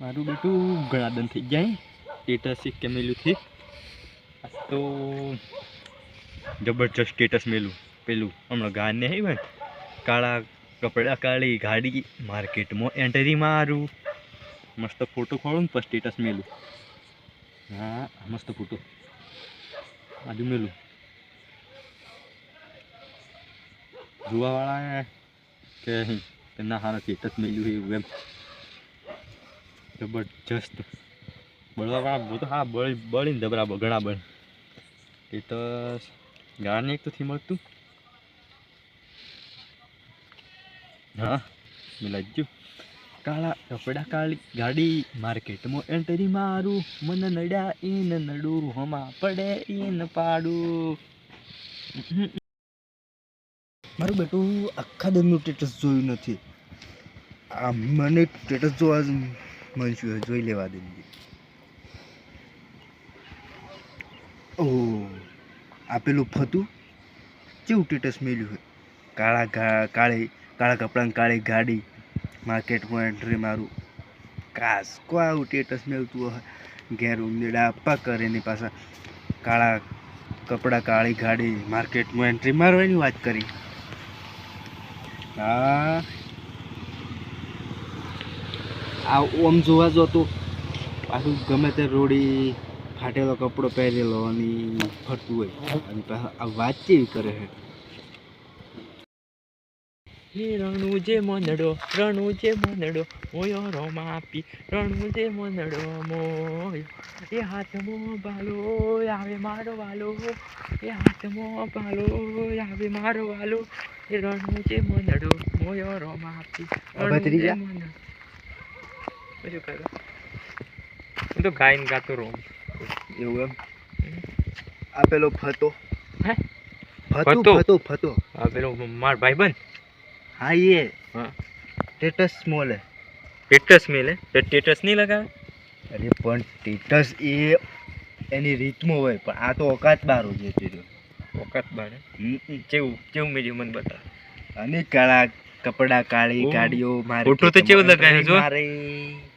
મારું બેટું ગળાદન થઈ જાય સ્ટેટસ એક કે મેલું થી આજ તો જબરજસ્ત સ્ટેટસ મેલું પેલું હમણાં ગાને આવ્યું કાળા કપડા કાળી ગાડી માર્કેટમાં એન્ટ્રી મારું મસ્ત ફોટો ખોળું ને પછી સ્ટેટસ મેલું. હા મસ્ત ફોટો આજુ મેલું જોવાવાળા કે ના હારા સ્ટેટસ મેલ્યું એવું એમ જબરજસ્ત બળવાવાળા બહુ તો હા બળીને દબરા ઘણા બળ સ્ટેટસ ગાને એક તો થી મળતું. હા મિલાઈ ગયું. કાળા કપડા કાળી ગાડી માર્કેટમાં એન્ટ્રી મારું મન નડ્યા ઈન નડું હમા પડે ઈન પાડું. મારું બેટું આખા દિનનું સ્ટેટસ જોયું નથી. આ મને સ્ટેટસ જોવા મળશું જોઈ લેવા દે. ઓહ આપેલું ફતું કેવું સ્ટેટસ મેલ્યું હોય. કાળા કપડાં કાળી ગાડી માર્કેટમાં એન્ટ્રી મારું કાસ કો આવું સ્ટેટસ મેળતું હોય. ઘેર ઉંદેડા આપવા કરે એની પાછા કાળા કપડાં કાળી ગાડી માર્કેટમાં એન્ટ્રી મારવાની વાત કરી. હા આ ઓમ જોવા જો તો પાછું ગમે તે રોડી ફાટેલો કપડો પહેરેલો અને ફરતું હોય અને આ વાત કેવી કરે છે. રણું જે મનડો મોયો રોમાપી રણું જે મનડો મોયો એ હાથમાં બાલો આવે મારો વાલો એ હાથમાં બાલો આવે મારો વાલો એ રણું જે મનડો મોયો રોમાપી રણું જે મનડો શું કરો હું તો ગાઈને ગાતો રહું એવું એમ આપેલો ફતો હે ફતો હા પેલો માર ભાઈબંધ હા એ હા સ્ટેટસ મોલે સ્ટેટસ મેલે તો સ્ટેટસ નહીં લગાવે. અરે પણ સ્ટેટસ એ એની રીતમાં હોય પણ આ તો ઓકાત બાર જ ઓકાત બારે કેવું મેં મને બતા અને કાળા કપડા કાળી ગાડીઓ મારે ફોટો તો કેવો લગાવ્યો જો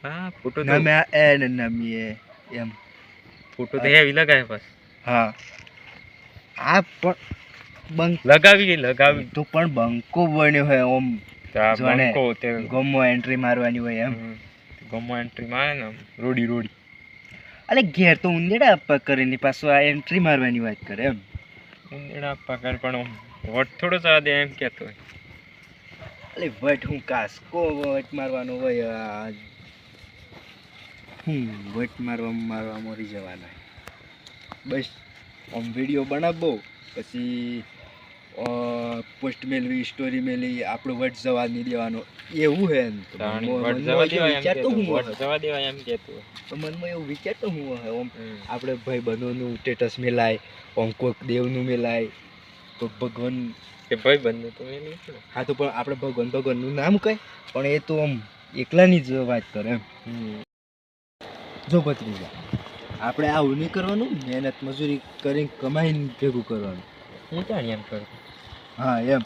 હા ફોટો તો નમે એ ને નમીએ એમ ફોટો તો હેવી લગાવે બસ હા આ પણ બંક લગાવી તો પણ બંકો બન્યો હોય ઓમ બંકો તે ગમો એન્ટ્રી મારવાની હોય એમ ગમો એન્ટ્રી મારે ને રોડી અરે ઘેર તો ઉંદેડા આપવા કરે ને પાછું આ એન્ટ્રી મારવાની વાત કરે એમ ઉંદેડા આપવા કરે પણ વટ થોડો જવા દે એમ કહેતો હોય. અરે વટ હું કાસકો વટ મારવાનો હોય વટ મારવા મરી જવાના બસ આમ વિડીયો બનાવવો પછી પોસ્ટ મેળવી સ્ટોરી મેળવી આપણો વટ જવા નહીં દેવાનો એવું હે મનમાં એવું વિચારતો હું ઓમ આપણે ભાઈ બહેનોનું સ્ટેટસ મેલાય ઓમ કોઈક દેવનું મેલાય કોઈક ભગવાન કે ભાઈ બંધ તો મેં નહીં હા તો પણ આપણે ભગવાનનું નામ કહે પણ એ તો આમ એકલાની જ વાત કરે એમ જો ભત્રીજા આપણે આવું નહીં કરવાનું મહેનત મજૂરી કરીને કમાઈને ભેગું કરવાનું હું ક્યાં એમ કરું. હા એમ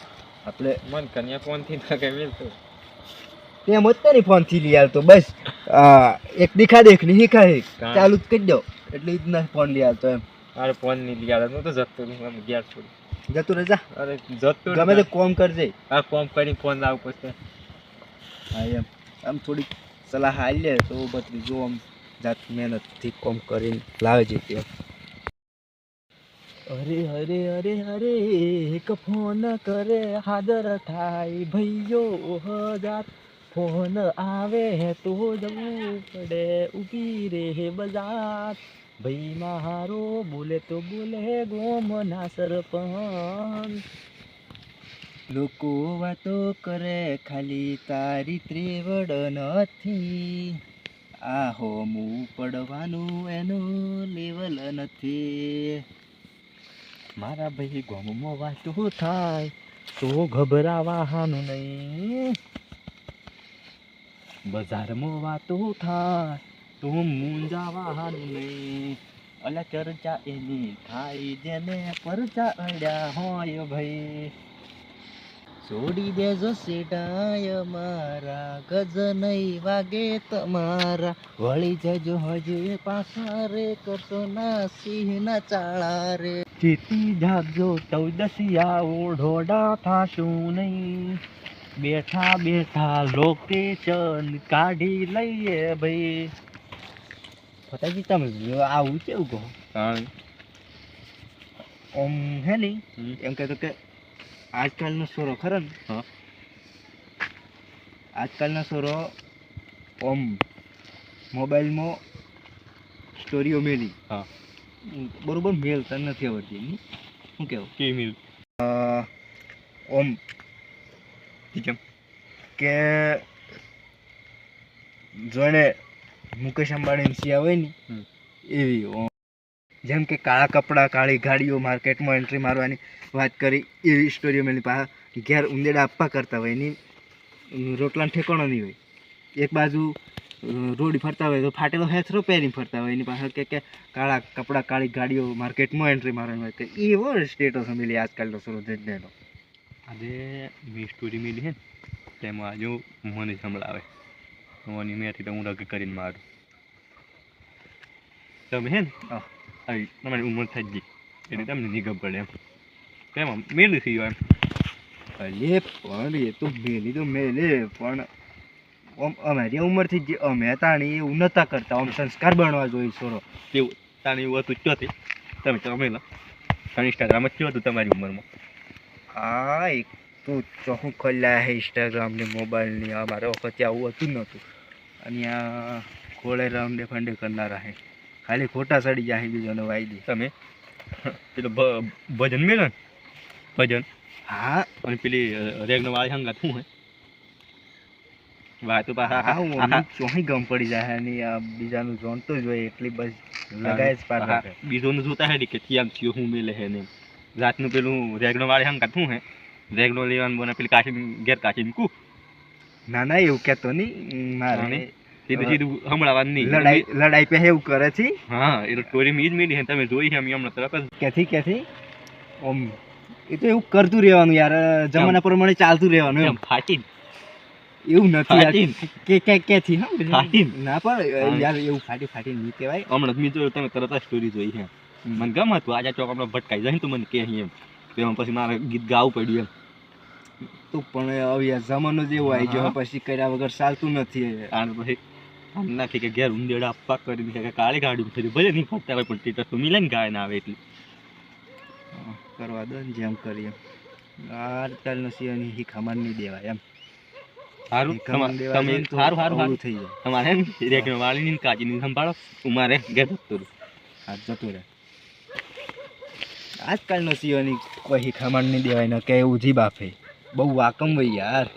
આપણે મન કન્યા ફોનથી ના કઈ મેલતો તેમ જ તારી ફોનથી લઈ આવતો બસ એક દીખા દેખ નહીં હિખા ચાલુ જ કરી દો એટલે જ ના ફોન લઈ આવતો એમ અરે ફોન નહીં લઈ આવતો હું તો જતો રહું ગયા છોડી જતું રજા અરે જતો ગમે તે કોમ કરજે આ કોમ કરીને ફોન લાવ પછી હા એમ આમ થોડીક સલાહ આવી લે તો બધી જો આમ જાત મહેનતથી કોમ કરીને લાવે છે તે અરે અરે અરે અરે એક ફોન કરે હાજર થાય ભાઈઓ હજાર ફોન આવે તો જવું પડે ઊભી રે બજાર ભાઈ મારો બોલે તો બોલે ગોમના સરપંચ લોકો વાતો કરે ખાલી તારી ત્રેવડ નથી આ હોમું પડવાનું એનું લેવલ નથી મારા ભાઈ ગોમમાં વાતો થાય તો ગભરાવાનું નહીં બજારમાં વાતો થાય તો મૂંઝાવાનું નહીં અલા ચર્ચા એની થાય જેને પરચા અડ્યા હોય ભાઈ છોડી દેજો સેડાય મારા, ગજ નહીં વાગે તમારા, વળી જજો હજે પાછા રે, કરશો ના સિંહ ના ચાળા રે. જીતી જાગજો ચૌદસિયા ઓઢોડા થાશું નહીં, બેઠા બેઠા લોકેશન કાઢી લઈએ ભાઈ. ફટાજી તમે આવું કેવું કહો? ઓમ હે નહીં એમ કહેતો કે આજકાલનો સોરો ખરો ને, હા, આજકાલનો સોરો ઓમ મોબાઈલમાં સ્ટોરીઓ મેલી, હા, બરોબર મેલતા નથી આવડતી એની. શું કહેવું? કેવી મિલ ઓમ કેમ? કે જોડે મુકેશ અંબાણીની સિયા હોય ને એવી ઓમ. જેમ કે કાળા કપડાં કાળી ગાડીઓ માર્કેટમાં એન્ટ્રી મારવાની વાત કરી, એવી સ્ટોરીઓ મેલી પાછા ઘેર ઉંદેડા આપવા કરતા હોય એની રોટલાનો ઠેકાણો નહીં હોય. એક બાજુ રોડ ફરતા હોય તો ફાટેલો હેથરો પહેરીને ફરતા હોય, એની પાસે કે કાળા કપડાં કાળી ગાડીઓ માર્કેટમાં એન્ટ્રી મારવાની હોય. કે એવો સ્ટેટસ મેલી આજકાલનો સુરત જજ્ઞાનો. આજે મેં સ્ટોરી મેલી છે ને તેમાં આજે મને સંભળાવે મને મેંથી તો હું રગ કરીને મારું. તમે હે ને આવી તમારી ઉંમર થઈ ગઈ એટલે તમને નિગમ પડે એમ તેમાં મેલું થઈ ગયું એમ. અરે પણ એ તો મેલી તો મેલે, પણ આમ અમારી ઉંમરથી જ અમે તાણી એવું નતા કરતા, આમ સંસ્કાર બનવા જોઈએ છોરો. એવું તાણી એવું હતું ચોથી તમે ચમેલા ઇન્સ્ટાગ્રામ જ હતું તમારી ઉંમરમાં. હા એક તો ચોખ્ખું ખોલ્યા હે ઇન્સ્ટાગ્રામની મોબાઈલની, અમારે વખતે આવું હતું જ નહોતું. અને આ ખોળે રાઉન્ડે ફંડે કરનારા હે, ખાલી ખોટા સડી જાય બીજોને વાયદી. તમે પેલો ભજન મેળો ને ભજન, હા અને પેલી રેગનો વાળી હંગાત શું હે વાત તો હા હું ચોહી ગમ પડી જાય અને આ બીજાનું જોણતો જ હોય એટલી બસ લગાય જ પાછા. બીજોનું જોતા હે કે થયા થયો હું મેલે હે ને રાતનું પેલું રેગનો વાળી હંગાત શું હે રેગનો લેવાનું બોને પેલી કાચી ઘેર કાચી મૂકું. ના ના એવું કહેતો નહીં મારે, સીધું સીધું હમણાં નહીં લડાઈ પે એવું કરે છે. હા એ તો સ્ટોરી મીજ મેલી હે તમે જોઈ એમ હમણાં તરત જ ક્યાંથી ઓમ એ તો એવું કરતું રહેવાનું યાર, જમાના પ્રમાણે ચાલતું રહેવાનું એમ. ફાટી એવું નથી યાર ફાટીને. કે ક્યાંથી હા ફાટીને. ના પણ યાર એવું ફાટી નહીં કહેવાય. હમણાં મેં જોયું તમે તરત જ સ્ટોરી જોઈ છે મને ગમ હતું આજે ચોક હમણાં ભટકાઈ જાય ને તો મને કહે એમ તેમાં પછી મારે ગીત ગાવું પડ્યું એમ. તો પણ હવે યાર જમાનો જેવો આવી ગયો, પછી કર્યા વગર ચાલતું નથી. અને પછી આમ નાખી કે ઘેર ઉંદેડા આપવા કરી કે કાળી ગાડી થઈ ભલે નહીં ફરતા હોય પણ તે તો મિલે ને ગાય ના આવે એટલી કરવા દો ને જેમ કરીએ. આજકાલનો સિંહની શીખામણ નહીં દેવાય એમ. સારું શીખામણ દેવા તમે જાય ને તો સારું સારું અવળું સારું થઈ જાય. તમારે રેગનો વાળીની કાચીની સંભાળો મારે ઘેર જતું રહું. હાથ જતું રહે. આજકાલનો સિંહની કોઈ શીખામણ નહીં દેવાય ને કે એવું જી બાફે બહુ વાકમ હોય યાર.